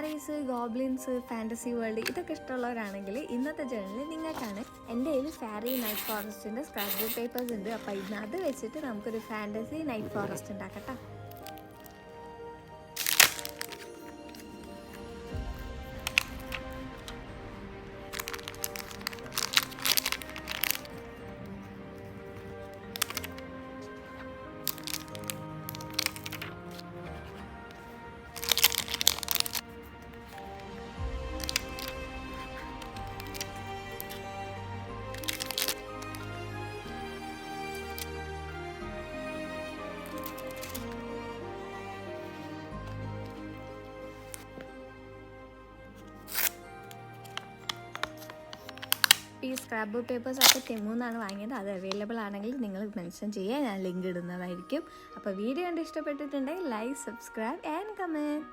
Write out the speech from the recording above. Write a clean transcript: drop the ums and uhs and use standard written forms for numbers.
Faris, goblins, fantasy world ഇതൊക്കെ ഇഷ്ടമുള്ളവരാണെങ്കിൽ ഇന്നത്തെ journal നിങ്ങൾക്കാണ്. എൻ്റെ കയ്യിൽ ഫാരി നൈറ്റ് ഫോറസ്റ്റിൻ്റെ സ്ക്രാപ്പ് ബുക്ക് പേപ്പേഴ്സ് ഉണ്ട്. അപ്പോൾ ഇതിനകത്ത് വെച്ചിട്ട് നമുക്കൊരു ഫാൻറ്റസി നൈറ്റ് ഫോറസ്റ്റ് ഉണ്ടാക്കട്ടെ. ഈ സ്ക്രാപ്പ് ബുക്ക് പേപ്പേഴ്സൊക്കെ ടെമ്മുന്നാണ് വാങ്ങിയത്. അത് അവൈലബിൾ ആണെങ്കിൽ നിങ്ങൾ മെൻഷൻ ചെയ്യുക, ഞാൻ ലിങ്ക് ഇടുന്നതായിരിക്കും. അപ്പോൾ വീഡിയോ കണ്ട് ഇഷ്ടപ്പെട്ടിട്ടുണ്ടെങ്കിൽ ലൈക്ക്, സബ്സ്ക്രൈബ് ആൻഡ് കമൻറ്റ്.